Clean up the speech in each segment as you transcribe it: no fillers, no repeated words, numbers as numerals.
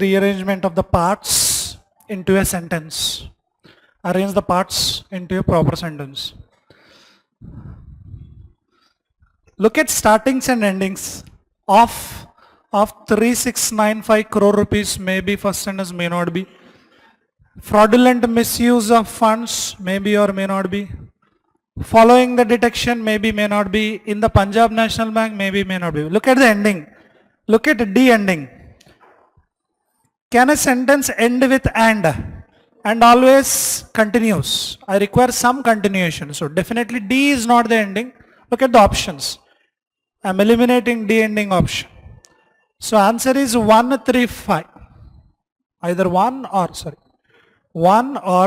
rearrangement of the parts into a sentence. Arrange the parts into a proper sentence. Look at startings and endings of 3695 crore rupees. Maybe first sentence, may not be. Fraudulent misuse of funds, maybe or may not be. Following the detection, maybe, may not be. In the Punjab National Bank, maybe, may not be. Look at the ending. Look at D ending. Can a sentence end with and always continues? I require some continuation. So definitely D is not the ending. Look at the options. I'm eliminating D ending option. So answer is 1, 3, 5. Either 1 or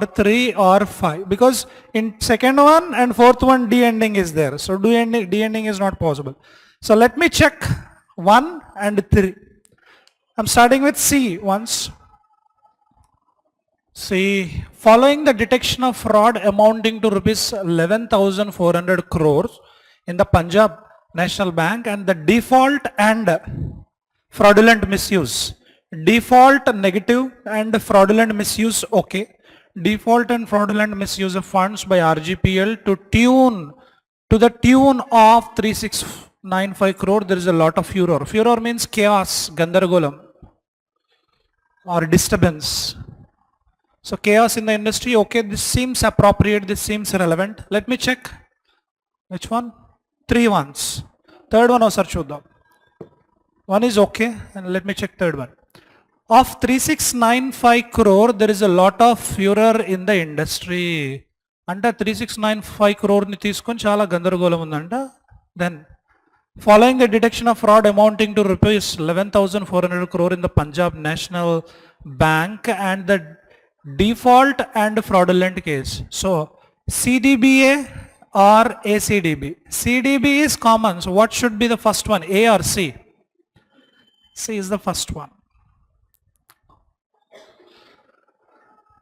3 or 5. Because in second one and fourth one D ending is there. So D ending is not possible. So let me check 1 and 3. I'm starting with C once. See, following the detection of fraud amounting to rupees 11,400 crores in the Punjab National Bank and the default and fraudulent misuse. Default negative and fraudulent misuse okay. Default and fraudulent misuse of funds by RGPL to the tune of 3695 crore. There is a lot of furor. Furor means chaos, gandargolam or disturbance. So chaos in the industry, okay, this seems appropriate, this seems relevant. Let me check. Which one? 3 ones. Third one also chuddam. One is okay, and let me check third one. Of 3695 crore, there is a lot of furor in the industry. Anta 3695 crore ni teeskoni chala gandargolam undanta. Then following the detection of fraud amounting to rupees 11,400 crore in the Punjab National Bank and the default and fraudulent case. So CDBA or ACDB. CDB is common. So what should be the first one? A or C? C is the first one.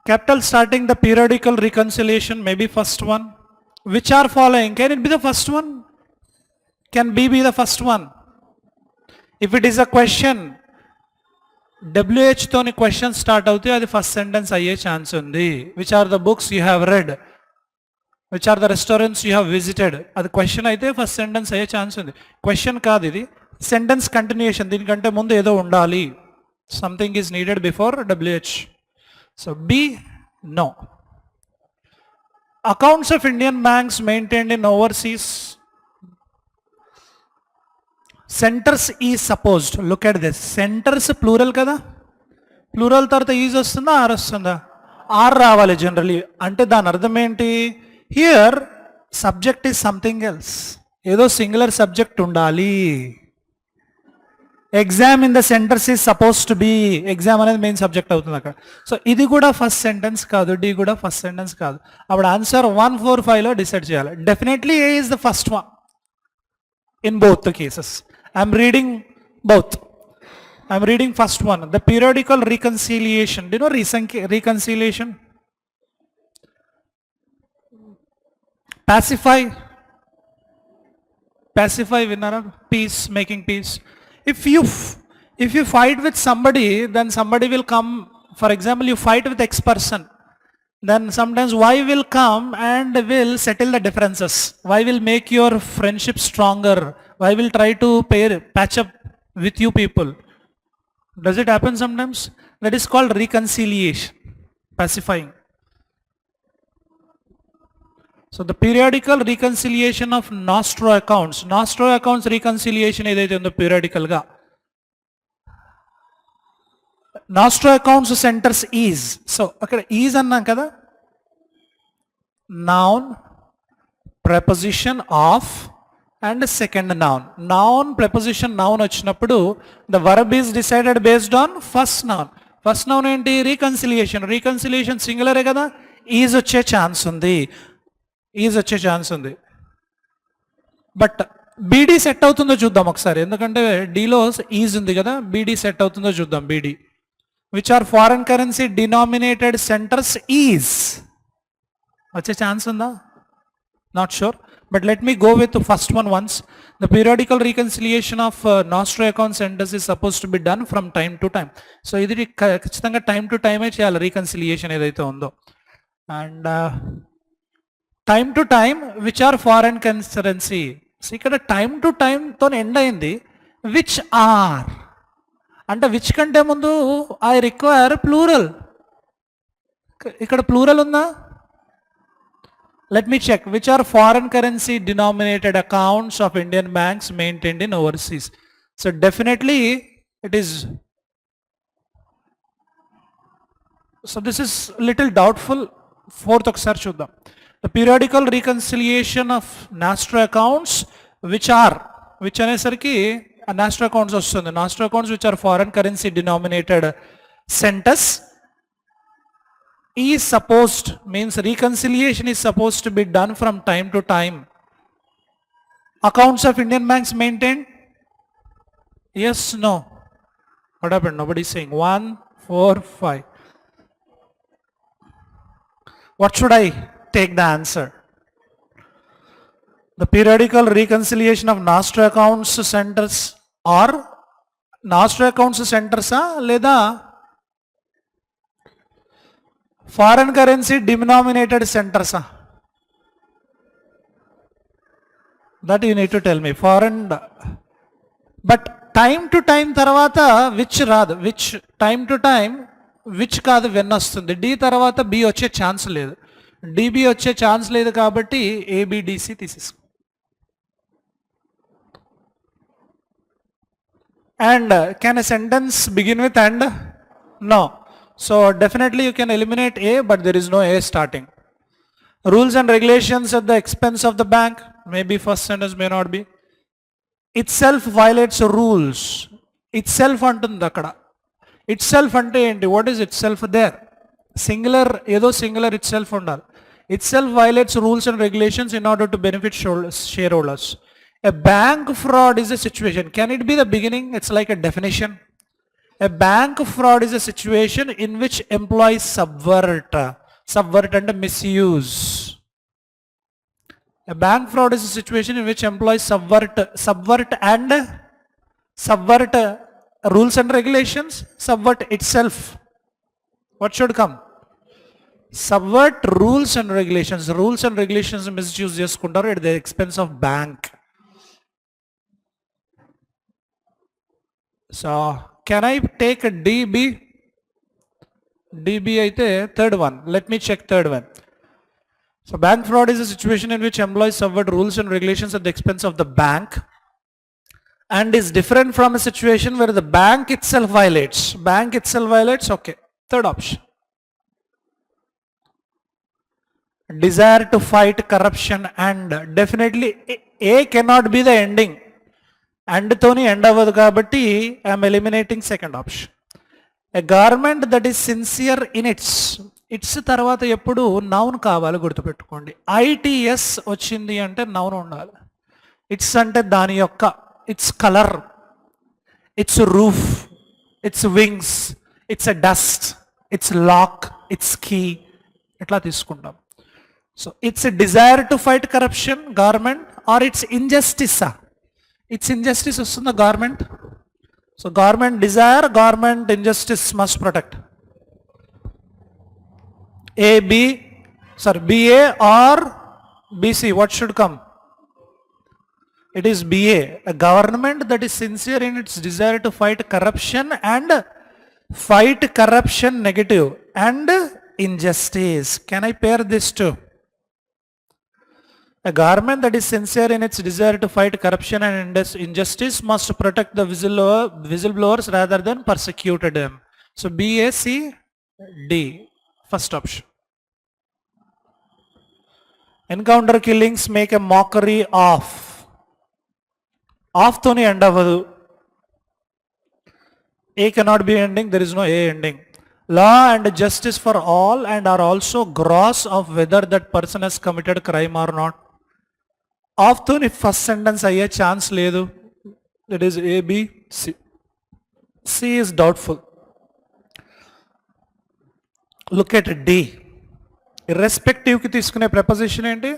Capital starting the periodical reconciliation, maybe first one. Which are following? Can it be the first one? Can B be the first one? If it is a question, WH toni question start అవుతే అది first sentence అయ్యే chance ఉంది. Which are the books you have read? Which are the restaurants you have visited? అది question అయితే first sentence అయ్యే chance ఉంది. Question కాదు ఇది, సెంటెన్స్ కంటిన్యూషన్. దీనికంటే ముందు ఏదో ఉండాలి. Something is needed before WH. So B, no. Accounts of Indian banks maintained in overseas centers is supposed. Look at this. Centers plural kada? Plural tarvata is vastunda R vastunda? R రావాలి generally. అంటే దాని అర్థం ఏంటి? Here subject is something else. ఏదో singular subject ఉండాలి. Exam in the centers is supposed to be. Exam అనేది main subject అవుతుంది అక్కడ. సో ఇది కూడా ఫస్ట్ సెంటెన్స్ కాదు, డి కూడా ఫస్ట్ సెంటెన్స్ కాదు. అప్పుడు ఆన్సర్ 1, 4, 5లో డిసైడ్ చేయాలి. Definitely A is the first one in both the cases. I'm reading both. I'm reading first one. The periodical reconciliation. Do you know reconciliation? Pacify. Vinnara. Peace, making peace. If you fight with somebody, then somebody will come. For example, you fight with X person. Then sometimes Y will come and will settle the differences. Y will make your friendship stronger. Y will try to patch up with you people. Does it happen sometimes? That is called reconciliation, pacifying. So the periodical reconciliation of nostro accounts. Nostro accounts reconciliation ఏదైతే ఉందో periodical గా. Nostro accounts centers is. So అక్కడ is అన్నాం కదా. Noun, preposition of and second noun. Noun, preposition, noun వచ్చినప్పుడు the verb is decided based on first noun. First noun ఏంటి? reconciliation. Reconciliation సింగులరే కదా. is వచ్చే ఛాన్స్ ఉంది. బట్ బీడీ సెట్ అవుతుందో చూద్దాం ఒకసారి. ఎందుకంటే డీలో ఈజ్ ఉంది కదా, బీడీ సెట్ అవుతుందో చూద్దాం. BD which are foreign currency denominated centres is వచ్చే ఛాన్స్ ఉందా? Not sure. But let me go with the first one once. The periodical reconciliation of nostro account centers is supposed to be done from time to time. So ఇది ఖచ్చితంగా time to time చేయాలి reconciliation ఏదైతే ఉందో. And time to time which are foreign currency. So ఇక్కడ time to time తో end అయింది. Which are అంటే which కంటే ముందు I require plural. ఇక్కడ plural ఉందా? Let me check. Which are foreign currency denominated accounts of Indian banks maintained in overseas? So definitely it is. So this is little doubtful. Fourth ఒకసారి చూద్దాం. The periodical reconciliation of nostro accounts which అనేసరికి nostro accounts వస్తుంది. Nostro accounts which are foreign currency denominated centers is supposed, means reconciliation is supposed to be done from time to time. Accounts of Indian banks maintained? Yes, no. What happened? Nobody is saying. 1, 4, 5. What should I take the answer? The periodical reconciliation of nostro accounts centers or nostro accounts centers leda foreign currency denominated centers that you need to tell me. Foreign, but time to time tarvata which raadu, which time to time which kaadu when vastundi. D tarvata B వచ్చే chance లేదు, DB వచ్చే chance లేదు కాబట్టి ABDC తీసేసుకో. And can a sentence begin with and? No. So definitely you can eliminate A, but there is no A starting. Rules and regulations at the expense of the bank. Maybe first sentence may not be. Itself violates rules. Itself అంటుంది అక్కడ. Itself అంటే ఏంటి? What is itself there? Singular, ఏదో singular itself ఉండాలి. Itself violates rules and regulations in order to benefit shareholders. A bank fraud is a situation. Can it be the beginning? It's like a definition. A bank fraud is a situation in which employees subvert and misuse. A bank fraud is a situation in which employees subvert rules and regulations, subvert itself. What should come? Subvert rules and regulations. Rules and regulations misuse చేసుకుంటారు at the expense of bank. So can I take a DB? DB అయితే third one. Let me check third one. So bank fraud is a situation in which employees subvert rules and regulations at the expense of the bank and is different from a situation where the bank itself violates. Bank itself violates, okay. Third option. Desire to fight corruption and definitely A cannot be the ending. And తోని end అవ్వదు కాబట్టి I'm eliminating second option. A government that is sincere in it's తర్వాత ఎప్పుడు noun కావాలి, గుర్తుపెట్టుకోండి. ITS వచ్చింది అంటే noun ఉండాలి. ఇట్స్ అంటే దాని యొక్క it's colour, it's roof, it's wings, it's a dust, it's lock, it's key, ఇట్లా తీసుకుంటాం. So it's a desire to fight corruption government or it's ఇంజస్టిసా? It's injustice వస్తుందా government? So government desire, government injustice must protect. BA or BC, what should come? It is BA. A government that is sincere in its desire to fight corruption and fight corruption negative and injustice. Can I pair this too? A government that is sincere in its desire to fight corruption and injustice must protect the whistleblowers rather than persecute them. So B, A, C, D. First option. Encounter killings make a mockery of. Of toni end avadu. A cannot be ending, there is no A ending. Law and justice for all and are also gross of whether that person has committed crime or not. Of toni first sentence అయ్యే chance లేదు. That is A, B, C. C is doubtful. Look at D. Irrespective కి తీసుకునే preposition ఏంటి?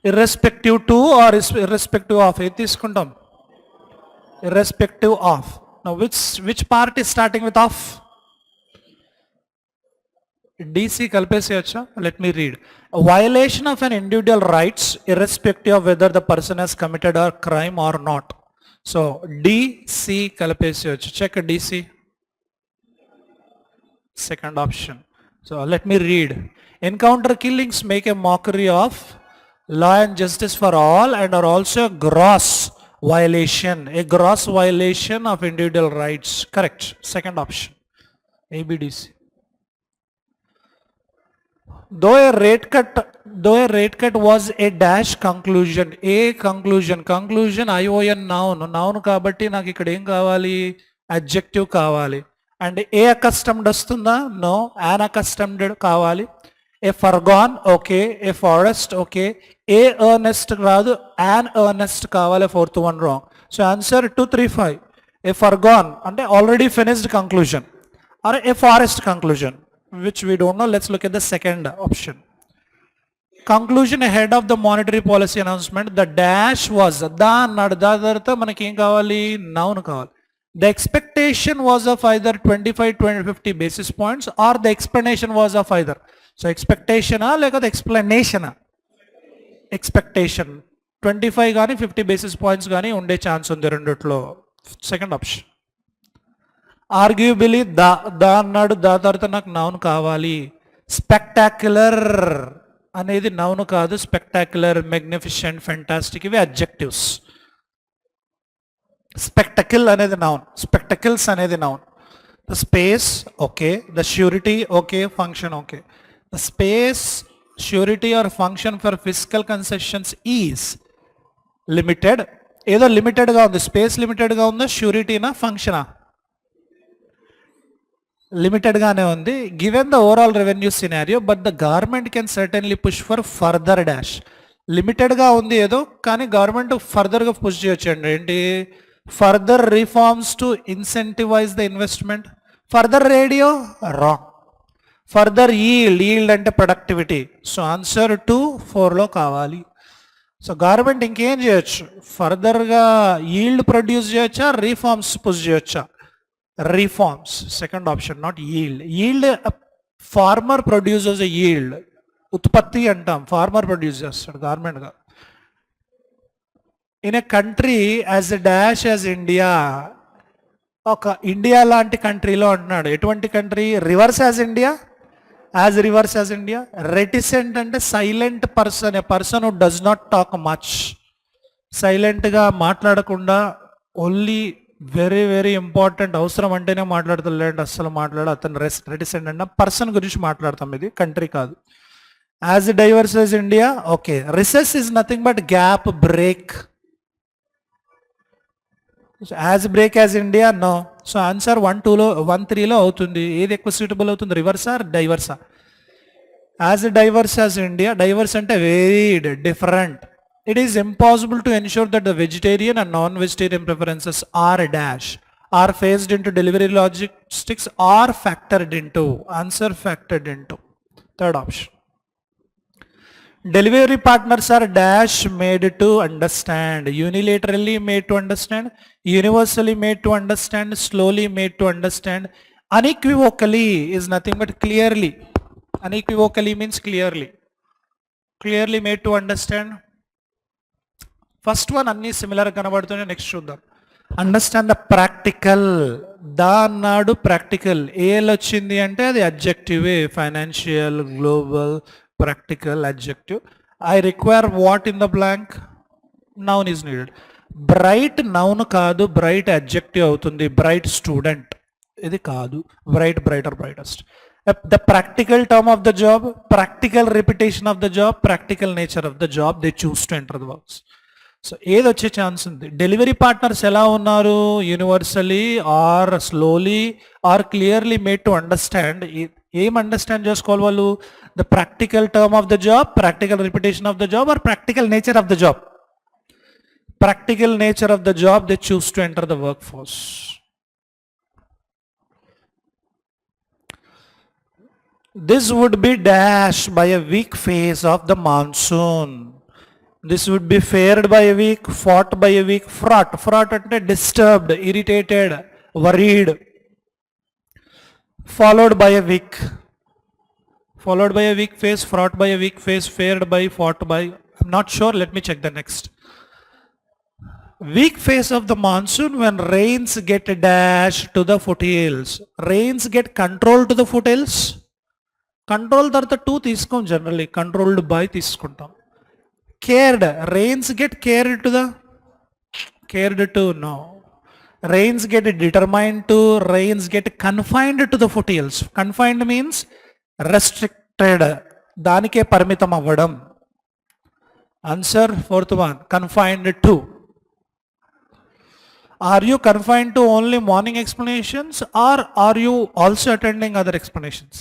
irrespective to or irrespective of ఏ తీసుకుంటాం? Irrespective of. Now which part is starting with of? DC kalpeseyachcha. Let me read. A violation of an individual rights irrespective of whether the person has committed a crime or not. So DC kalpeseyachcha. Check DC. Second option. So let me read. Encounter killings make a mockery of law and justice for all and are also a gross violation of individual rights. Correct. Second option. ABDC. Though a rate cut was a dash conclusion. Conclusion ION noun కాబట్టి నాకు ఇక్కడ ఏం కావాలి? Adjective కావాలి. And a accustomed వస్తుందా? No. An accustomed కావాలి. A foregone, okay. A forest, okay. A earnest రాదు, an earnest కావాలి. Fourth one wrong. So answer 235. A foregone అంటే already finished conclusion or a forest conclusion, which we don't know. Let's look at the second option. Conclusion ahead of the monetary policy announcement. The dash was దా అన్నాడు, దా తర్వాత మనకి ఏం కావాలి? Noun కావాలి. The expectation was of either 25, 20, 50 basis points or the explanation was of either. So expectation లేకపోతే explanation? Expectation. 25 కానీ 50 basis points కానీ ఉండే ఛాన్స్ ఉంది రెండిట్లో. Second option. ఆర్గ్యూబిలీ దా అన్నాడు, దా తర్వాత నాకు నౌన్ కావాలి. స్పెక్టాక్యులర్ అనేది నౌన్ కాదు. స్పెక్టాక్యులర్, మెగ్నిఫిషెంట్, ఫెంటాస్టిక్ ఇవి అడ్జెక్టివ్స్. స్పెక్టకిల్ అనేది నౌన్, స్పెక్టకిల్స్ అనేది noun. The space okay, the surety okay, function okay. The space, surety or function for physical concessions is limited. ఏదో లిమిటెడ్గా ఉంది. స్పేస్ లిమిటెడ్గా ఉందా? ష్యూరిటీనా? ఫంక్షనా? లిమిటెడ్గానే ఉంది. Given the overall revenue scenario but the government can certainly push for further dash. లిమిటెడ్గా ఉంది ఏదో, కానీ గవర్నమెంట్ ఫర్దర్గా పుష్ చేయొచ్చండి. ఏంటి? Further reforms to incentivise the investment. Further radio wrong. Further yield అంటే ప్రొడక్టివిటీ. సో ఆన్సర్ 2-4లో కావాలి. సో గవర్నమెంట్ ఇంకేం చేయొచ్చు? ఫర్దర్గా ఈల్డ్ ప్రొడ్యూస్ చేయొచ్చా, రిఫార్మ్స్ పుష్ చేయొచ్చా? Reforms. Second option, not yield. Farmer producers yield, ఉత్పత్తి అంటాం. ఫార్మర్ ప్రొడ్యూస్ చేస్తాడు, గవర్నమెంట్గా. In a country as a dash as India. ఒక ఇండియా లాంటి కంట్రీలో అంటున్నాడు. ఎటువంటి country? Reverse as India. As reverse as India. Reticent అంటే silent person, a person who does not talk much. సైలెంట్గా మాట్లాడకుండా ఓన్లీ వెరీ వెరీ ఇంపార్టెంట్, అవసరం అంటేనే మాట్లాడుతలేండి, అస్సలు అతను రెటిసెంట్ అంటే పర్సన్ గురించి మాట్లాడతాం. ఇది కంట్రీ కాదు. As diverse as India okay. Recess is nothing but gap, break. As break as India no. So answer 1-2లో 1-3లో అవుతుంది. ఏది ఎక్కువ సూటబుల్ అవుతుంది? రివర్సా డైవర్సా? As diverse as India. Diverse అంటే varied, different. It is impossible to ensure that the vegetarian and non-vegetarian preferences are dash, are phased into delivery logistics or factored into. Answer factored into. Third option. Delivery partners are dash made to understand. Unilaterally made to understand, universally made to understand, slowly made to understand. Unequivocally is nothing but clearly. Unequivocally means clearly. Clearly made to understand. First one అన్నీ similar కనబడుతున్నాయి. Next చూద్దాం. Understand the practical. దా అన్నాడు, practical. ఏల్ వచ్చింది అంటే అది అడ్జెక్టివే. Financial, global, practical, adjective. I require what in the blank? Noun is needed. Bright noun కాదు, బ్రైట్ అడ్జెక్టివ్ అవుతుంది. బ్రైట్ స్టూడెంట్ ఇది కాదు. Bright, brighter, brightest. The practical term of the job, practical repetition of the job, practical nature of the job, they choose to enter the works. So ఏది వచ్చే chance ఉంది? Delivery partners ఎలా ఉన్నారు? Universally or slowly or clearly made to understand. ఏం understand చేసుకోవాలి వాళ్ళు? The practical term of the job, practical repetition of the job or practical nature of the job? Practical nature of the job they choose to enter the workforce. This would be dashed by a weak phase of the monsoon. This would be fared by a week, fought by a week, fraught. Fraught ante disturbed, irritated, worried. Followed by a week. Followed by a weak phase, fraught by a weak phase, fared by, fought by. I'm not sure, let me check the next. Weak phase of the monsoon when rains get dashed to the foothills. Rains get controlled to the foothills. Control తర్వాత to తీసుకోం generally, controlled by తీసుకుంటాం. Cared, rains get cared to the, cared to, no. Rains get determined to, rains get confined to the foothills. Confined means restricted, దానికే పరిమితం అవ్వడం. Answer fourth one, confined to. Are you confined to only morning explanations or are you also attending other explanations?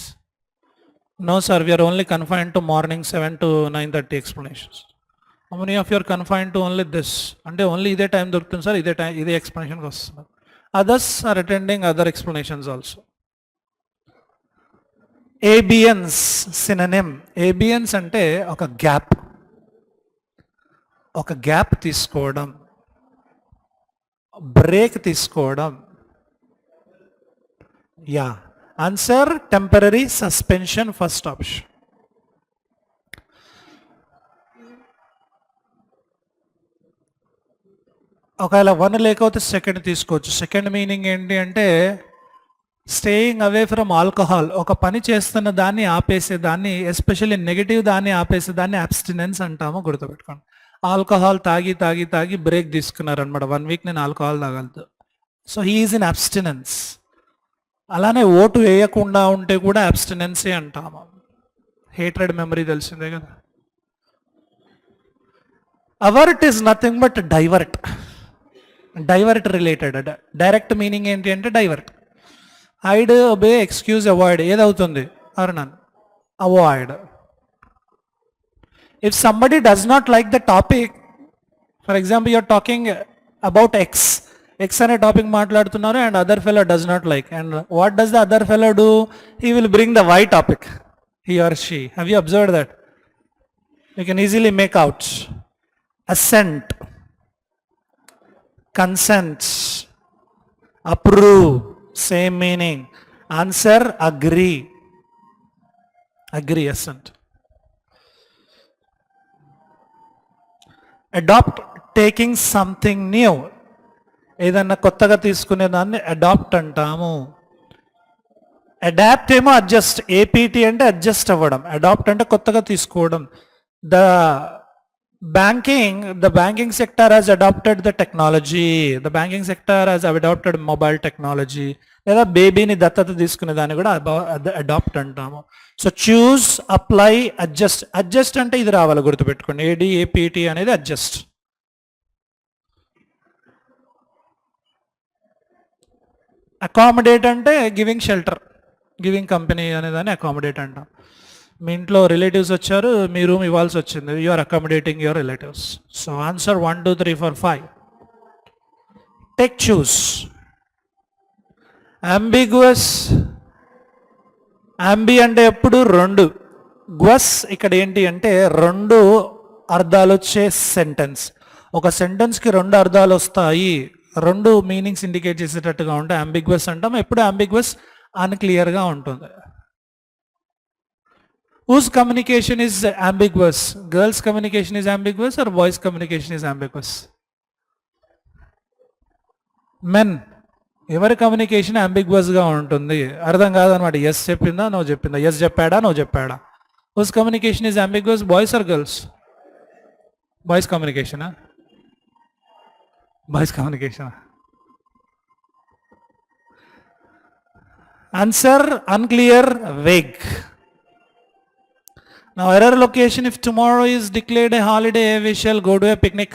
No sir, we are only confined to morning 7 to 9:30 explanations. How many of you are confined to only this? Ante only ఇదే time దొరుకుతుంది sir, ఇదే time ఇదే ఎక్స్ప్లెనేషన్కి వస్తున్నారు. Others are attending other explanations also. ABNs synonym. ABNs అంటే ఒక gap, ఒక gap తీసుకోవడం, break తీసుకోవడం. Yeah, answer temporary suspension, first option. ఒకవేళ వన్ లేకపోతే సెకండ్ తీసుకోవచ్చు. సెకండ్ మీనింగ్ ఏంటి అంటే స్టేయింగ్ అవే ఫ్రమ్ ఆల్కహాల్. ఒక పని చేస్తున్న దాన్ని ఆపేసేదాన్ని, ఎస్పెషల్లీ నెగిటివ్ దాన్ని ఆపేసేదాన్ని అబ్స్టినెన్స్ అంటాము, గుర్తుపెట్టుకోండి. ఆల్కహాల్ తాగి తాగి తాగి బ్రేక్ తీసుకున్నారనమాట. 1 వీక్ నేను ఆల్కహాల్ తాగలదు, so he is in abstinence. అలానే ఓటు వేయకుండా ఉంటే కూడా అబ్స్టినెన్సే అంటాము. హేట్రెడ్ మెమరీ తెలిసిందే కదా. Avert is nothing but divert. Divert related. Direct meaning ఏంటి అంటే divert. Hide, obey, excuse, avoid ఏదవుతుంది? అర్నన్, avoid. If somebody does not like the topic, for example, you are talking about X అనే topic మాట్లాడుతున్నారు and other fellow does not like, and what does the other fellow do? He will bring the Y topic, he or she. Have you observed that? You can easily make out. Assent, consent, approve, same meaning. Answer, agree. Agree, assent. Adapt, taking something new. ఏదన్నా కొత్తగా తీసుకునేదాన్ని adapt అంటాము. Adapt ఏమో adjust, APT అంటే adjust అవ్వడం, adapt అంటే కొత్తగా తీసుకోవడం. The banking sector has adapted the technology. The banking sector has adapted mobile technology. లేదా బేబీని దత్తత తీసుకునే దాన్ని కూడా అడాప్ట్ అంటాము. So choose, apply, adjust. Adjust అంటే ఇది రావాలి, గుర్తుపెట్టుకోండి. ఏడిఏపిటి అనేది అడ్జస్ట్. అకామిడేట్ అంటే గివింగ్ షెల్టర్, గివింగ్ కంపెనీ అనేదాన్ని అకామిడేట్ అంటాం. మీ ఇంట్లో రిలేటివ్స్ వచ్చారు, మీ రూమ్ ఇవ్వాల్సి వచ్చింది, you are accommodating your relatives. So answer 1 2 3 4 5. Take, choose. Ambiguous. Ambi అంటే ఎప్పుడు రెండు, గ్వస్ ఇక్కడ ఏంటి అంటే రెండు అర్థాలు వచ్చే సెంటెన్స్. ఒక సెంటెన్స్కి రెండు అర్థాలు వస్తాయి, రెండు మీనింగ్స్ ఇండికేట్ చేసేటట్టుగా ఉంటే అంబిగ్వస్ అంటాం. ఎప్పుడు అంబిగ్వస్ అన్క్లియర్గా ఉంటుంది. Whose communication is ambiguous? Girls' communication is ambiguous or boys' communication is ambiguous? Men. ఎవరి కమ్యూనికేషన్ అంబిగ్వస్గా ఉంటుంది, అర్థం కాదనమాట. ఎస్ చెప్పిందా, నో చెప్పిందా, ఎస్ చెప్పాడా, నో చెప్పాడా. Whose communication is ambiguous, boys or girls? Boys కమ్యూనికేషనా? బాయ్స్ కమ్యూనికేషనా? Answer unclear, vague. Now error location, if tomorrow is declared a holiday, we shall go to a picnic.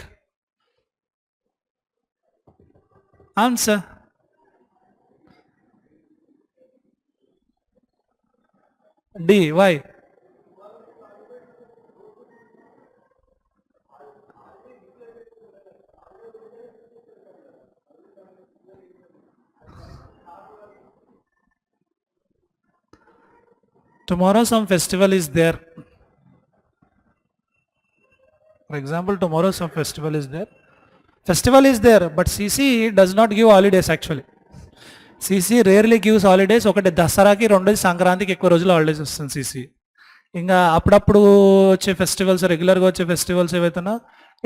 Answer. D. Why? Tomorrow some festival is there. example, tomorrow some festival is there. Festival is there, but CC does not give holidays actually. CC rarely gives holidays. ఒకటి దసరాకి, రెండోది సంక్రాంతికి ఎక్కువ రోజులు holidays వస్తుంది CC. ఇంకా అప్పుడప్పుడు వచ్చే ఫెస్టివల్స్, రెగ్యులర్గా వచ్చే ఫెస్టివల్స్ ఏవైతున్నా,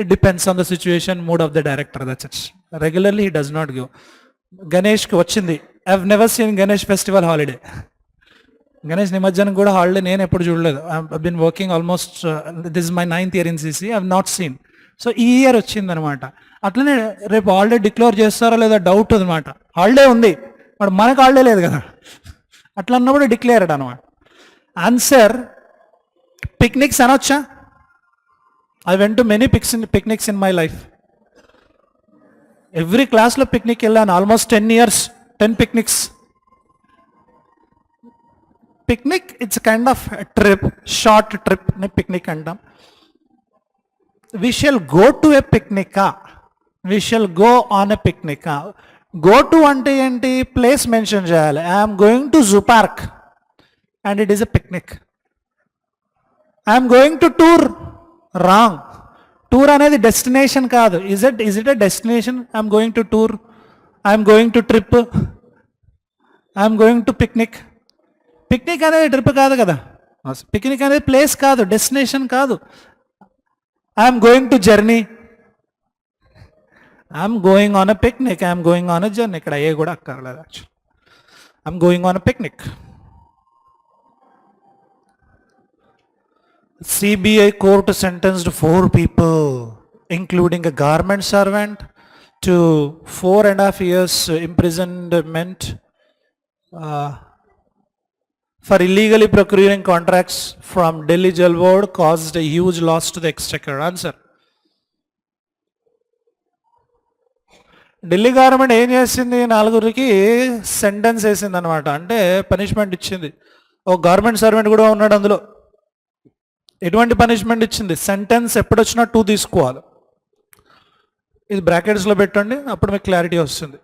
it depends on the situation, mood of the director, that's it. Regularly he does not give. గణేష్కి వచ్చింది, I have never seen Ganesh festival holiday. Ganesh నిమజ్జనం కూడా హాలిడే నేను ఎప్పుడు చూడలేదు. I been working almost, this is my 9th year in CC, I have not seen. So ఈ year వచ్చిందనమాట. అట్లనే రేపు హాలిడే డిక్లేర్ చేస్తారో లేదా డౌట్ అనమాట. హాలిడే ఉంది, మరి మనకు హాలిడే లేదు కదా, అట్లా అన్నప్పుడు డిక్లేర్డ్ అనమాట. ఆన్సర్ పిక్నిక్స్ అనొచ్చా? I went to many picnics in my life. Every క్లాస్లో పిక్నిక్ వెళ్ళాను, almost 10 years, 10 picnics. Picnic it's kind of trip, short trip ని పిక్నిక్ అంటాం. We shall go to a పిక్నికా, we shall go on a పిక్నికా. Go to అంటే ఏంటి? Place mention చేయాలి. I'm going to zoo park and it is a picnic. I'm going to tour, wrong. Tour అనేది destination కాదు. Is it a destination? I'm going to tour, I'm going to trip, I'm going to picnic. Picnic అనేది trip కాదు కదా, picnic అనేది place కాదు, destination కాదు. I'm going to journey, I'm going on a picnic, I'm going on a journey. ఇక్కడ ఏ కూడా అక్కర్లేదు actual. I'm going on a picnic. CBI court sentenced 4 people, including a government servant, to 4.5 years imprisonment for illegally procuring contracts from Delhi Jail Board, caused a huge loss to the exchequer. Answer. Delhi government ఏం చేసింది? 4 sentence వేసింది అనమాట, అంటే punishment ఇచ్చింది. ఒక government servant కూడా ఉన్నాడు అందులో. ఎటువంటి పనిష్మెంట్ ఇచ్చింది? సెంటెన్స్ ఎప్పుడు వచ్చినా 2 తీసుకోవాలి. ఇది బ్రాకెట్స్లో పెట్టండి, అప్పుడు మీకు క్లారిటీ వస్తుంది.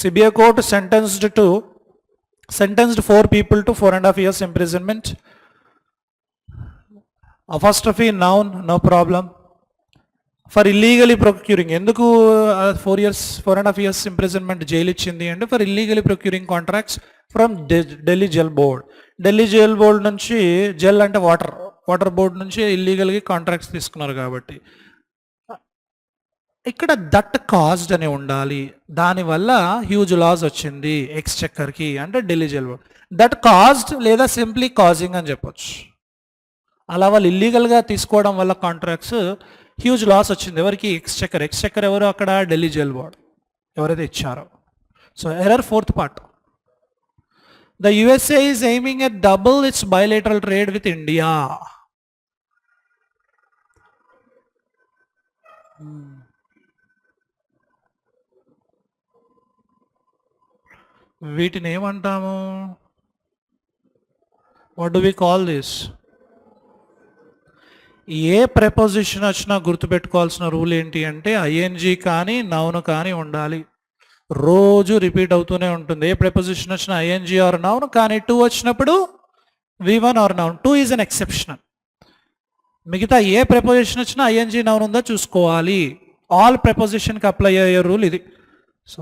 CBI court sentenced 4 people to 4.5 years imprisonment. Apostrophe noun, no problem. For illegally procuring, ఎందుకు 4.5 years imprisonment జైలు ఇచ్చింది అంటే, for illegally procuring contracts from Delhi jail board. Delhi jail board నుంచి, జెల్ అంటే వాటర్ బోర్డ్ నుంచి ఇల్లీగల్గా కాంట్రాక్ట్స్ తీసుకున్నారు కాబట్టి. ఇక్కడ దట్ కాజ్డ్ అని ఉండాలి. దానివల్ల హ్యూజ్ లాస్ వచ్చింది ఎక్స్చెక్కర్కి, అంటే Delhi jail board. That caused లేదా సింప్లీ కాజింగ్ అని చెప్పొచ్చు. అలా వాళ్ళు ఇల్లీగల్గా తీసుకోవడం వల్ల కాంట్రాక్ట్స్ హ్యూజ్ లాస్ వచ్చింది. ఎవరికి? ఎక్స్చెక్కర్ ఎవరు అక్కడ? ఢిల్లీ జైల్ బోర్డ్ ఎవరైతే ఇచ్చారో. So error 4th part. The USA is aiming at double its bilateral trade with India. వీటిని ఏమంటాము? What do we call this? ఏ ప్రెపోజిషన్ వచ్చినా గుర్తుపెట్టుకోవాల్సిన రూల్ ఏంటి అంటే, ఐఎన్జీ కానీ నౌన్ కానీ ఉండాలి. రోజు రిపీట్ అవుతూనే ఉంటుంది. ఏ ప్రెపోజిషన్ వచ్చినా ఐఎన్జీ ఆర్ నౌన్, కానీ 2 వచ్చినప్పుడు V1 or noun. 2 is an exceptional. మిగతా ఏ ప్రెపోజిషన్ వచ్చినా ఐఎన్జీ నౌన్ ఉందా చూసుకోవాలి. ఆల్ ప్రెపోజిషన్కి అప్లై అయ్యే రూల్ ఇది. సో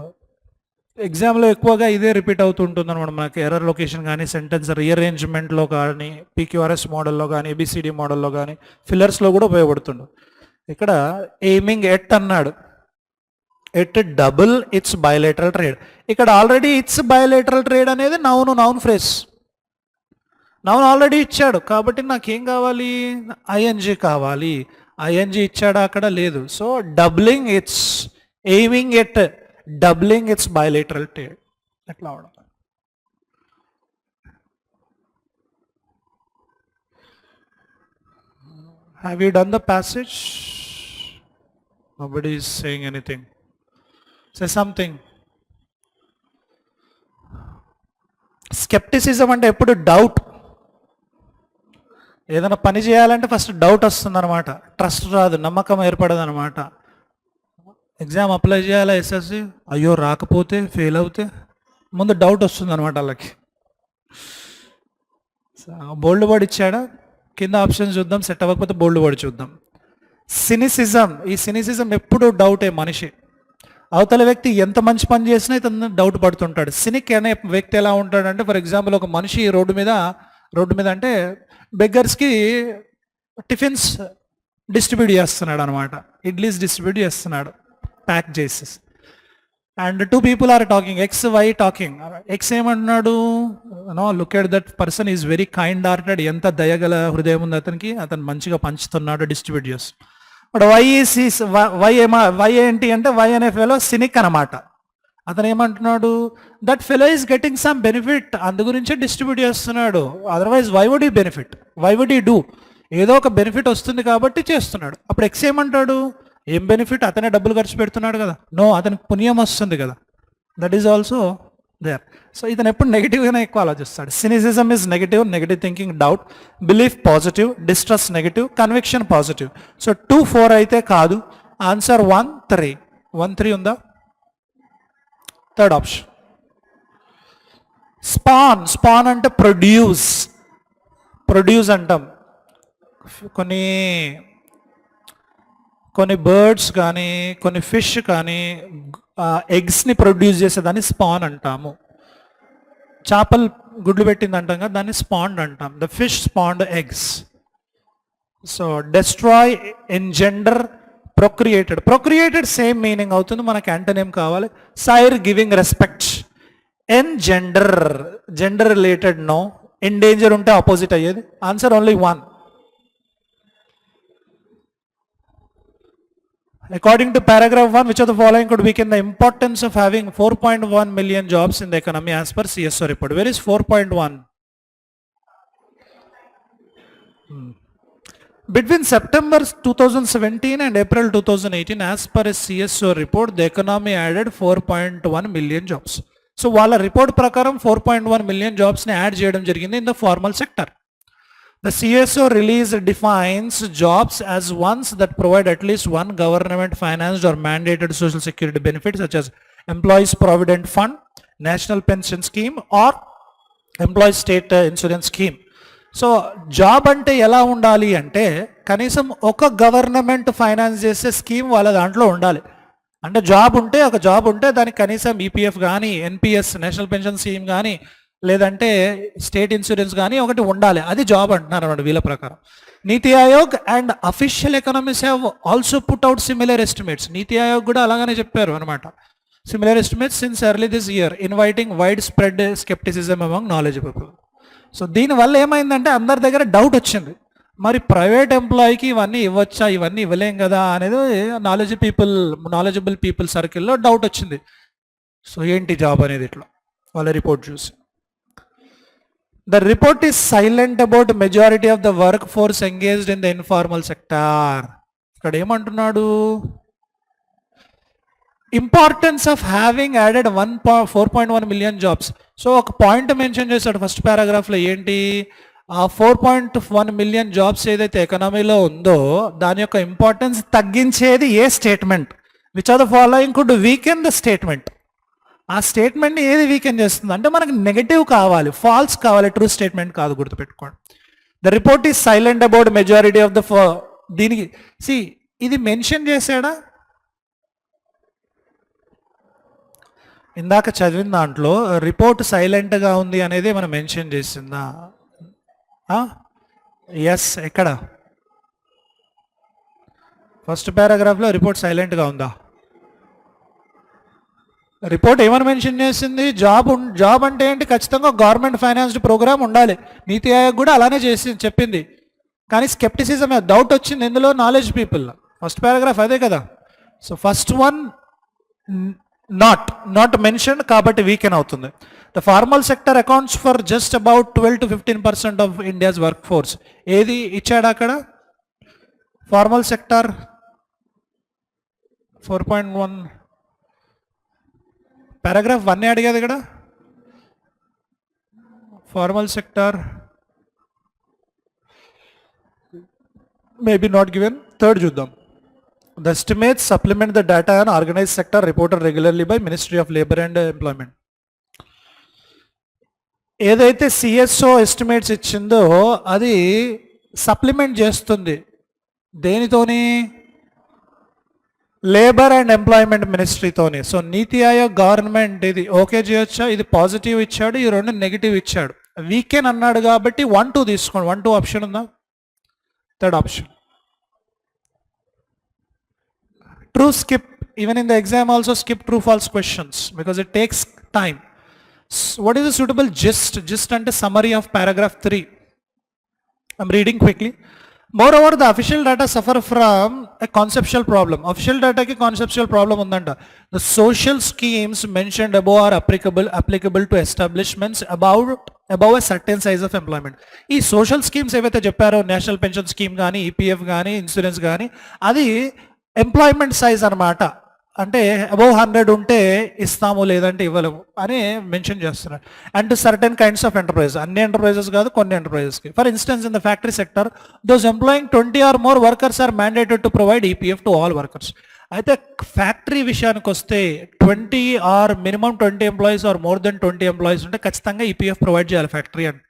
ఎగ్జామ్లో ఎక్కువగా ఇదే రిపీట్ అవుతుంటుంది అనమాట. మనకి ఎర్రర్ లొకేషన్ కానీ, సెంటెన్స్ రీఅరేంజ్మెంట్లో కానీ, PQRS మోడల్లో కానీ, ABCD మోడల్లో కానీ, ఫిల్లర్స్లో కూడా ఉపయోగపడుతుంది. ఇక్కడ ఎయిమింగ్ ఎట్ అన్నాడు, at double it's bilateral trade. ఇక్కడ ఆల్రెడీ ఇట్స్ బైలేటరల్ ట్రేడ్ అనేది నౌన్ ఫ్రేజ్. నౌన్ ఆల్రెడీ ఇచ్చాడు కాబట్టి నాకేం కావాలి? ఐఎన్జీ కావాలి. ఐఎన్జీ ఇచ్చాడా? అక్కడ లేదు. So doubling it's, aiming at doubling it's bilateral trade. ఎట్లా అవడం? Have you done the passage? Nobody is saying anything. Say something. Scepticism అంటే ఎప్పుడు డౌట్. ఏదైనా పని చేయాలంటే ఫస్ట్ డౌట్ వస్తుంది అనమాట, ట్రస్ట్ రాదు, నమ్మకం ఏర్పడదు అనమాట. ఎగ్జామ్ అప్లై చేయాలా ఎస్ఎస్సి, అయ్యో రాకపోతే, ఫెయిల్ అవుతే ముందు డౌట్ వస్తుంది అనమాట వాళ్ళకి. బోల్డ్ వర్డ్ ఇచ్చాడా? కింద ఆప్షన్ చూద్దాం, సెట్ అవ్వకపోతే బోల్డ్ వర్డ్ చూద్దాం. సినిసిజం, ఈ సినిసిజం ఎప్పుడు డౌటే మనిషి. అవతల వ్యక్తి ఎంత మంచి పని చేసినా ఇతను డౌట్ పడుతుంటాడు. సినిక్ అనే వ్యక్తి ఎలా ఉంటాడంటే, ఫర్ ఎగ్జాంపుల్ ఒక మనిషి రోడ్డు మీద అంటే బెగ్గర్స్కి టిఫిన్స్ డిస్ట్రిబ్యూట్ చేస్తున్నాడు అనమాట, ఇడ్లీస్ డిస్ట్రిబ్యూట్ చేస్తున్నాడు ప్యాక్ చేసి. And 2 people are talking, X Y talking. X ఏమంటున్నాడు, no look at that person is very kind hearted, ఎంత దయగల హృదయం ఉంది అతనికి, అతను మంచిగా పంచుతున్నాడు, డిస్ట్రిబ్యూట్ చేస్తున్నాడు. బట్ వై ఏంటి అంటే, వై అనే ఫెలో సినిక్ అనమాట. అతను ఏమంటున్నాడు, that fellow is getting some benefit, అందు గురించే డిస్ట్రిబ్యూట్ చేస్తున్నాడు, otherwise why would he benefit, why would he do, ఏదో ఒక బెనిఫిట్ వస్తుంది కాబట్టి చేస్తున్నాడు. అప్పుడు ఎక్స్ ఏమంటాడు, ఏం బెనిఫిట్, అతనే డబ్బులు ఖర్చు పెడుతున్నాడు కదా, నో అతనికి పుణ్యం వస్తుంది కదా, that is also there. So ఇతను ఎప్పుడు నెగిటివ్గానే ఎక్కువ ఆలోచిస్తాడు. Cynicism is negative, negative thinking doubt, belief positive, distrust negative, conviction positive. So 2, 4 అయితే కాదు, ఆన్సర్ 1, 3. 1, 3 ఉందా? Third option. స్పాన్ అంటే ప్రొడ్యూస్ అంటాం. కొన్ని బర్డ్స్ కానీ కొన్ని ఫిష్ కానీ ఎగ్స్ని ప్రొడ్యూస్ చేసేదాన్ని స్పాన్ అంటాము. చేపలు గుడ్లు పెట్టింది అంటాం కదా, దాన్ని స్పాండ్ అంటాం. The fish spawned eggs. So destroy, engender, procreated same meaning అవుతుంది, మనకి యాంటోనిమ్ కావాలి. Sire, giving respect. Engender gender related, no. Endanger ఉంటే ఆపోజిట్ అయ్యేది. Answer only 1. According to paragraph 1, which of the following could weaken the importance of having 4.1 million jobs in the economy as per CSO report? Where is 4.1? Between September 2017 and April 2018, as per a CSO report, the economy added 4.1 million jobs. So, వాళ్ళ report ప్రకారం 4.1 million jobs ని add చేయడం జరిగింది in the formal sector. The CSO release defines jobs as ones that provide at least one government financed or mandated social security benefit such as Employees Provident Fund, National Pension Scheme or Employees State Insurance Scheme. So job అంటే ఎలా ఉండాలి అంటే, కనీసం ఒక government finance చేసే scheme వాళ్ళ దాంట్లో ఉండాలి. అంటే ఒక జాబ్ ఉంటే దానికి కనీసం ఈపీఎఫ్ కానీ, ఎన్పిఎస్ నేషనల్ పెన్షన్ స్కీమ్ కానీ, లేదంటే స్టేట్ ఇన్సూరెన్స్ కానీ ఒకటి ఉండాలి, అది జాబ్ అంటున్నారు అన్నమాట వీళ్ళ ప్రకారం. నీతి Aayog and official economics have also put out similar estimates. నీతి ఆయోగ్ కూడా అలాగనే చెప్పారు అనమాట, similar estimates since early this year, inviting wide spread scepticism among knowledge people. So దీనివల్ల ఏమైందంటే అందరి దగ్గర డౌట్ వచ్చింది, మరి ప్రైవేట్ ఎంప్లాయీకి ఇవన్నీ ఇవ్వచ్చా, ఇవన్నీ ఇవ్వలేం కదా అనేది నాలెడ్జబుల్ పీపుల్ సర్కిల్లో డౌట్ వచ్చింది. సో ఏంటి జాబ్ అనేది ఇట్లా వాళ్ళ రిపోర్ట్ చూసి. The report is silent about majority of the workforce engaged in the informal sector. ఇక్కడ ఏమంటున్నాడు, importance of having added 4.1 million jobs. So ఒక పాయింట్ మెన్షన్ చేశాడు ఫస్ట్ పారాగ్రాఫ్లో, ఏంటి, ఆ 4.1 million జాబ్స్ ఏదైతే ఎకనామీలో ఉందో దాని యొక్క ఇంపార్టెన్స్ తగ్గించేది ఏ statement, which are the following could weaken the statement. ఆ స్టేట్మెంట్ని ఏది వీకెన్ చేస్తుంది అంటే, మనకు నెగటివ్ కావాలి, ఫాల్స్ కావాలి, ట్రూ స్టేట్మెంట్ కాదు, గుర్తుపెట్టుకోండి. The report is silent about majority of the దీనికి ఇది మెన్షన్ చేశాడా, ఇందాక చదివిన దాంట్లో రిపోర్ట్ సైలెంట్గా ఉంది అనేది మనం మెన్షన్ చేసిందా? ఎస్. ఎక్కడ? ఫస్ట్ పారాగ్రాఫ్లో రిపోర్ట్ సైలెంట్గా ఉందా? రిపోర్ట్ ఏమని మెన్షన్ చేసింది, జాబ్ అంటే ఏంటి, ఖచ్చితంగా గవర్నమెంట్ ఫైనాన్స్డ్ ప్రోగ్రామ్ ఉండాలి. నీతి ఆయోగ్ కూడా అలానే చెప్పింది. కానీ స్కెప్టిసిజం, డౌట్ వచ్చింది ఇందులో నాలెడ్జ్ పీపుల్. ఫస్ట్ పారాగ్రాఫ్ అదే కదా. So first one not mention కాబట్టి వీకెన్ అవుతుంది. The formal sector accounts for just about 12 to 15% of India's work force. ఏది ఇచ్చాడు అక్కడ, ఫార్మల్ సెక్టర్ 4.1 పారాగ్రాఫ్ 1 అడిగేది ఇక్కడ. Formal sector maybe not given. Third చూద్దాం. The estimates supplement the data on organized sector reported regularly by Ministry of Labor and Employment. ఏదైతే CSO estimates ఇచ్చిందో అది supplement చేస్తుంది దేనితోని, labour and employment మినిస్ట్రీతోని. So NITI Aayog government ఇది okay చేయొచ్చా, ఇది positive ఇచ్చాడు, ఈ రెండు నెగిటివ్ ఇచ్చాడు. వీకెన్ అన్నాడు కాబట్టి 1 2 తీసుకోండి. 1 2 ఆప్షన్ ఉందా? Third option true skip. Even in the exam also skip true false questions because it takes time. What is the suitable gist? Gist అంటే summary of paragraph 3. I'm reading quickly. Moreover, the official data suffer from a conceptual problem. Official data ki conceptual problem undanta. The social schemes mentioned above are applicable to establishments above a certain size of employment. ఈ social schemes ఏవైతే చెప్పారో, national pension scheme కానీ, EPF కానీ, insurance కానీ, అది employment size అన్నమాట. అంటే above 100 ఉంటే ఇస్తాము, లేదంటే ఇవ్వలేము అని మెన్షన్ చేస్తున్నారు. And certain kinds of enterprise, అన్ని ఎంటర్ప్రైజెస్ కాదు, కొన్ని ఎంటర్ప్రైజెస్కి. For instance in the factory sector, those employing 20 or more workers are mandated to provide EPF to all workers. అయితే ఫ్యాక్టరీ విషయానికి వస్తే 20 or minimum 20 employees are more than 20 employees ఉంటే ఖచ్చితంగా EPF provide చేయాలి ఫ్యాక్టరీ అంటే.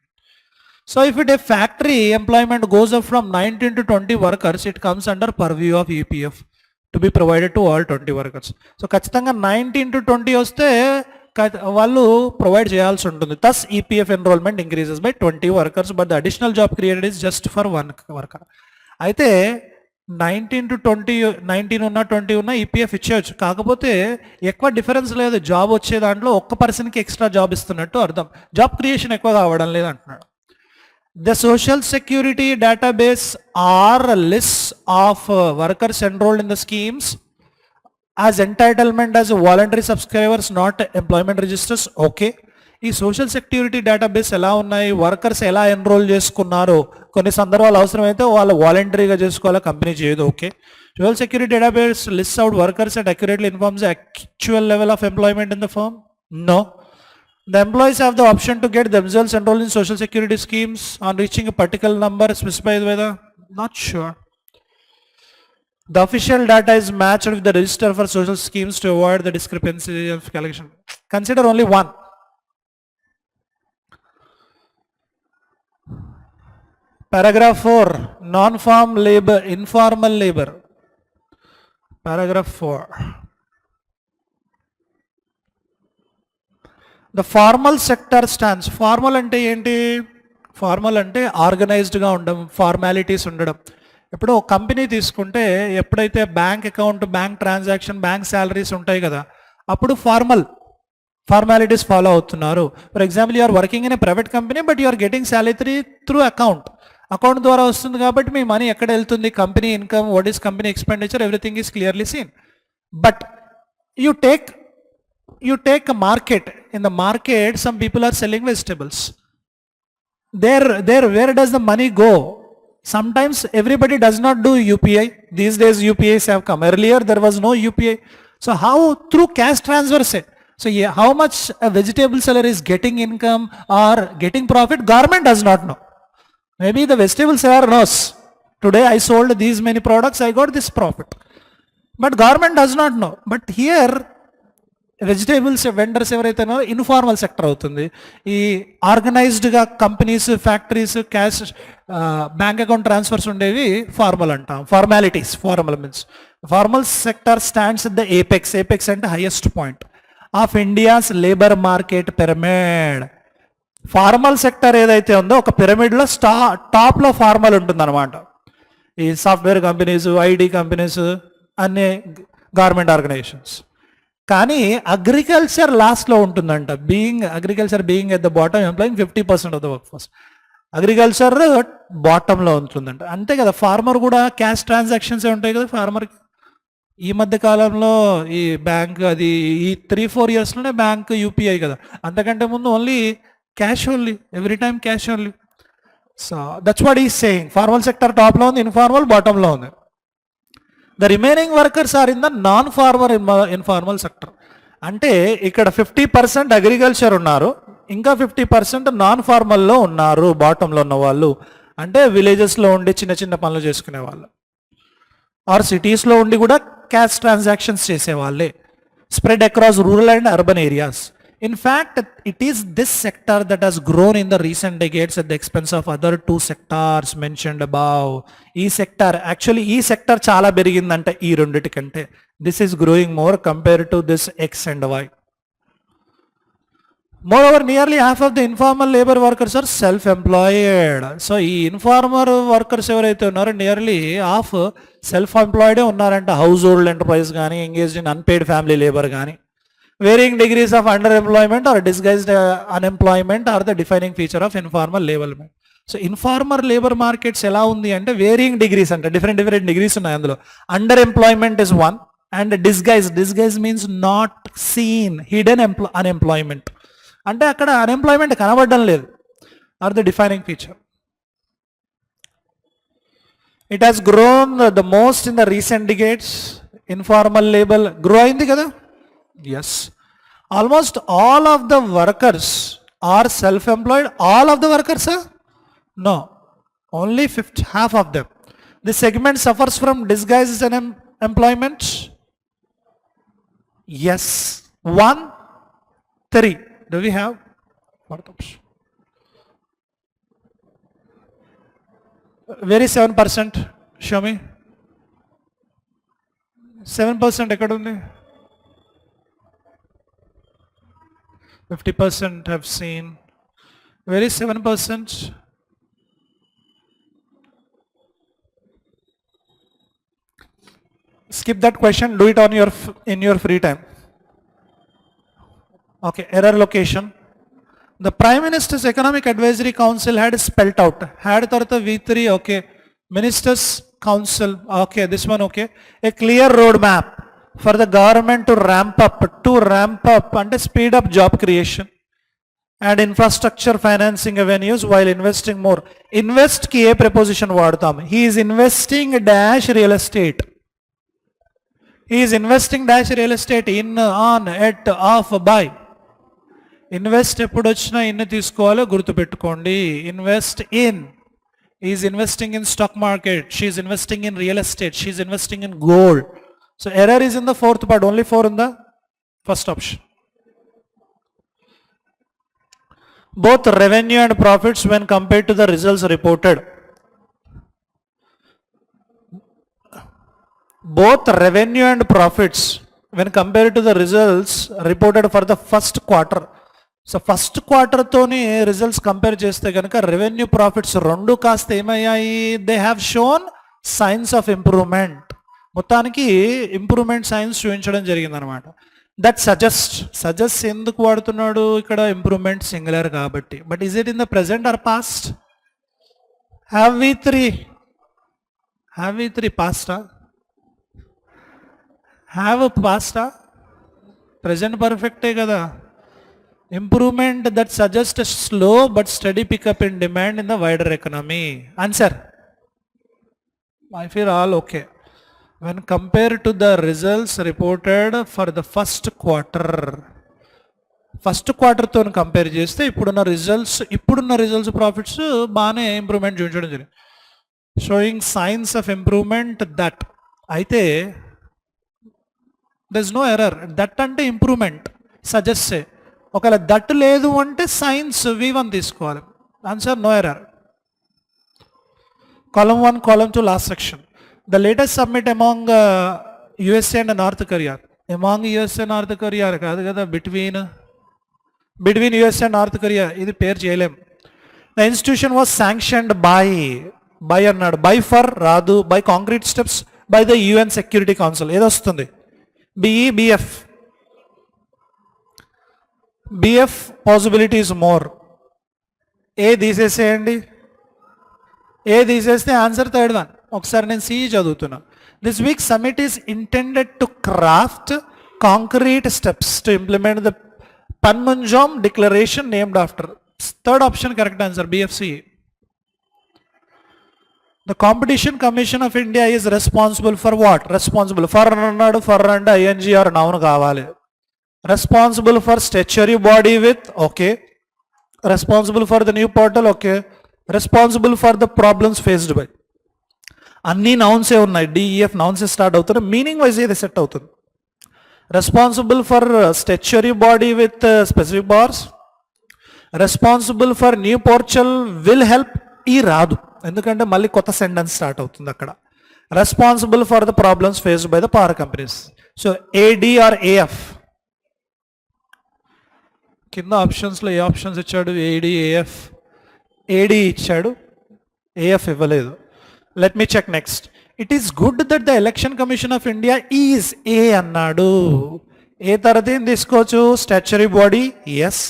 So if it a factory employment goes up from 19 to 20 workers, it comes under purview of EPF to be provided to all 20 workers. So ఖచ్చితంగా 19 to 20 వస్తే వాళ్ళు provide చేయాల్సి ఉంటుంది. thus EPF enrolment increases by 20 workers, but the additional job created is just for 1 worker. అయితే 19 to 20, 19 ఉన్నా 20 ఉన్నా EPF ఇచ్చేయచ్చు. కాకపోతే ఎక్కువ డిఫరెన్స్ లేదు. జాబ్ వచ్చే దాంట్లో ఒక్క పర్సన్కి ఎక్స్ట్రా జాబ్ ఇస్తున్నట్టు అర్థం. జాబ్ క్రియేషన్ ఎక్కువ కావడం లేదు అంటున్నాడు. The social security database are a list of workers enrolled in the schemes as entitlement as voluntary subscribers, not employment registers. Okay. ఈ సోషల్ సెక్యూరిటీ డేటాబేస్ ఎలా ఉన్నాయి, వర్కర్స్ ఎలా ఎన్రోల్ చేసుకున్నారో, కొన్ని సందర్భాలు అవసరమైతే వాళ్ళు వాలంటరీగా చేసుకోవాలా, కంపెనీ చేయదు. Okay. Social security database list out workers and accurately informs the actual level of employment in the firm? No. The employees have the option to get themselves enrolled in social security schemes on reaching a particular number specified by the... Not sure. The official data is matched with the register for social schemes to avoid the discrepancy of calculation. Consider only one. Paragraph 4, non-farm labor, informal labor. Paragraph 4. The formal sector stands. Formal అంటే ఏంటి? Formal అంటే ఆర్గనైజ్డ్గా ఉండడం, formalities ఉండడం. ఇప్పుడు ఒక company తీసుకుంటే ఎప్పుడైతే bank account, bank transaction, bank salaries ఉంటాయి కదా, అప్పుడు ఫార్మాలిటీస్ ఫాలో అవుతున్నారు. For example, you're working in a private company but you're getting salary through account ద్వారా వస్తుంది కాబట్టి మీ మనీ ఎక్కడ వెళ్తుంది, company income, what is company expenditure, everything is clearly seen. But you take a market. In the market, some people are selling vegetables. Where does the money go? Sometimes everybody does not do UPI. These days UPIs have come. Earlier there was no UPI. So how? Through cash transfer say. So yeah, how much a vegetable seller is getting income or getting profit, government does not know. Maybe the vegetable seller knows. Today I sold these many products, I got this profit. But government does not know. But here vegetables vendors ఎవరైతే informal sector అవుతుంది. ఈ ఆర్గనైజ్డ్గా companies, factories, cash, bank account transfers ఉండేవి formal అంటాం. Formalities. Formal means formal sector stands at the apex. Apex అంటే highest point of India's labour market pyramid. Formal sector ఏదైతే ఉందో ఒక పిరమిడ్లో టాప్లో ఫార్మల్ ఉంటుంది అనమాట. ఈ సాఫ్ట్వేర్ కంపెనీస్, ఐడి కంపెనీస్, అన్ని గవర్నమెంట్ ఆర్గనైజేషన్స్. కానీ అగ్రికల్చర్ లాస్ట్లో ఉంటుందంట. Agriculture being at the bottom, employing 50% of the work force. Agriculture బాటంలో ఉంటుందంట. అంతే కదా, ఫార్మర్ కూడా క్యాష్ ట్రాన్సాక్షన్సే ఉంటాయి కదా ఫార్మర్కి. ఈ మధ్య కాలంలో ఈ బ్యాంక్, అది ఈ 3-4 ఇయర్స్లోనే బ్యాంక్ యూపీఐ కదా. అంతకంటే ముందు only cash only, every time cash only. So that's what is saying. Formal sector టాప్లో ఉంది, ఇన్ఫార్మల్ బాటంలో ఉంది. The remaining workers are in the non formal informal sector. అంటే ఇక్కడ 50% అగ్రికల్చర్ ఉన్నారు, ఇంకా 50% నాన్ ఫార్మల్లో ఉన్నారు, బాటంలో ఉన్న వాళ్ళు. అంటే విలేజెస్లో ఉండి చిన్న చిన్న పనులు చేసుకునే వాళ్ళు, ఆర్ సిటీస్లో ఉండి కూడా క్యాష్ ట్రాన్సాక్షన్స్ చేసేవాళ్ళే. Spread across rural and urban areas. In fact, it is this sector that has grown in the recent decades at the expense of other two sectors mentioned above. Actually ఈ sector చాలా పెరిగిందంటే ఈ రెండిటి కంటే. This is growing more compared to this X and Y. Moreover, nearly half of the informal labor workers are self-employed. So ఈ informer workers ఎవరైతే ఉన్నారో nearly half self ఎంప్లాయిడే ఉన్నారంట. House hold enterprise కానీ, engaged in unpaid family labour కానీ. Varying degrees of underemployment or disguised unemployment are the defining feature of informal labor market. So informal labor markets ఎలా ఉంది అంటే varying degrees అంటే different degrees ఉన్నాయి అందులో. Underemployment is one and disguise means not seen, hidden unemployment. అంటే అక్కడ unemployment కనబడడం లేదు are the defining feature. It has grown the most in the recent decades. Informal labor grow అయింది కదా. Yes, almost all of the workers are self-employed. All of the workers are? No, only half of them. This segment suffers from disguised employment. Yes, 1, 3. Do we have? Very 7%. Show me. 7% ఎక్కడ ఉంది? 50% have seen. Very 7%. Skip that question. Do it on in your free time. Okay. Error location. The Prime Minister's Economic Advisory Council had spelt out. Had tarata V3. Okay. Ministers Council. Okay. This one. Okay. A clear roadmap for the government to ramp up and speed up job creation and infrastructure financing avenues while investing more. Invest ki A preposition వాడతాం? He is investing dash real estate. He is investing dash real estate in, on, at, off, buy. Invest ఎప్పుడు వచ్చినా in తీసుకోవాలో గుర్తుపెట్టుకోండి. Invest in. He is investing in stock market. She is investing in real estate. She is investing in gold. So error is in the fourth part, only 4 in the first option. Both revenue and profits when compared to the results reported. Both revenue and profits when compared to the results reported for the first quarter. So first quarter తోని results compare చేస్తే కనుక revenue profits రెండు కాస్త ఏమయ్యాయి? They have shown signs of improvement. మొత్తానికి improvement signs చూపించడం జరిగిందనమాట. That suggest ఎందుకు వాడుతున్నాడు ఇక్కడ? ఇంప్రూవ్మెంట్ సింగులర్ కాబట్టి. But is it in the present or past? Have V three పాస్టా? హ్యావ్ పాస్టా? ప్రెజెంట్ పర్ఫెక్టే కదా. Improvement that suggest slow but steady pickup in demand in the wider economy. Answer I feel all okay. When compared to the results reported for the first quarter తో compare చేస్తే ఇప్పుడున్న results profits బాగానే improvement చూపించడం జరిగింది. Showing signs of improvement that. అయితే there is no error. That అంటే improvement suggest. ఒకవేళ that లేదు అంటే సైన్స్ V1 తీసుకోవాలి. Answer no error. column 1, column 2, last section. The latest summit among USA and North Korea. Among USA and North Korea కాదు కదా, between USA and North Korea. ఇది పేరు చేయలేం. The institution was sanctioned by అన్నాడు. By for రాదు. By concrete steps by the UN Security Council. ఏది వస్తుంది? BF possibility is more. ఏ తీసేసేయండి. ఏ తీసేస్తే ఆన్సర్ థర్డ్ వన్. ఒకసారి నేను సి చదువుతున్నా. This week summit is intended to craft concrete steps to implement the Panmunjom declaration named after. Third option correct answer, BFCE. The Competition Commission of India is responsible for what? Responsible for అన్నాడు. for అంటే ing or noun కావాలి. Responsible for statutory body with, okay. Responsible for the new portal, okay. Responsible for the problems faced by. అన్ని నౌన్సే ఉన్నాయి. DEF నౌన్సే start అవుతుంది. Meaning wise ఏది set అవుతుంది. Responsible for statutory body with specific powers. Responsible for new portal will help ఈ రాదు ఎందుకంటే మళ్ళీ కొత్త సెంటెన్స్ స్టార్ట్ అవుతుంది అక్కడ. Responsible for the problems faced by the power companies. So AD or AF. కింద ఆప్షన్స్లో ఏ ఆప్షన్స్ ఇచ్చాడు? AD, AF. ఏడి ఇచ్చాడు, ఏఎఫ్ ఇవ్వలేదు. Let me check next. It is good that the election commission of India is a అన్నాడు. A తర్వాత ఏం తీసుకోవచ్చు? Statutory body, yes.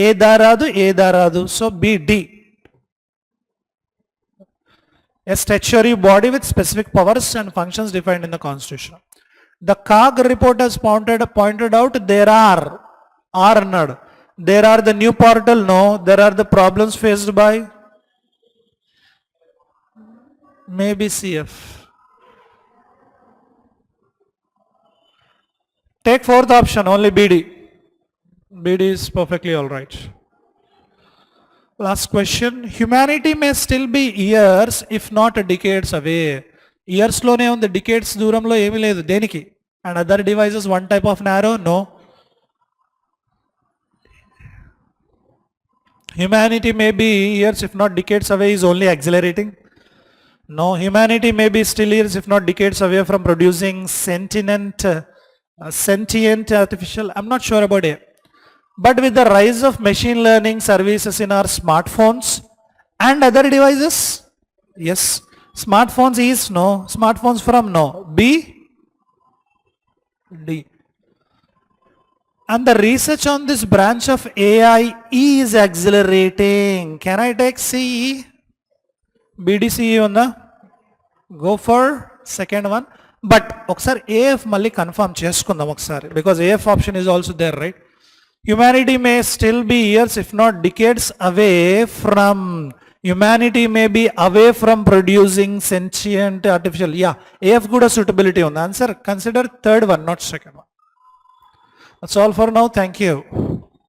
ఏ దారాదు, so B, D. A statutory body with specific powers and functions defined in the Constitution. The CAG report has pointed out there are అన్నాడు. There are the new portal, no. There are the problems faced by maybe CF. Take fourth option, only BD. BD is perfectly all right. Last question. Humanity may still be years if not decades away. Years లోనే ఉంది, decades దూరంలో ఏమీ లేదు. దేనికి? And other devices, one type of narrow? No. Humanity may be years if not decades away is only accelerating? No. Humanity may be still years if not decades away from producing sentient artificial. I'm not sure about it. But with the rise of machine learning services in our smartphones and other devices, yes. Smartphones is no. Smartphones from no. B, D. And the research on this branch of AI is accelerating. Can I take C? BDCE on the? Go for second one. But ఒకసారి AF మళ్ళీ confirm చేసుకుందాం ఒకసారి, because AF option is also there, right? Humanity may still be years if not decades away from, humanity may be away from producing sentient artificial. Yeah, AF good suitability on the answer. Consider third one, not second one. That's all for now. Thank you.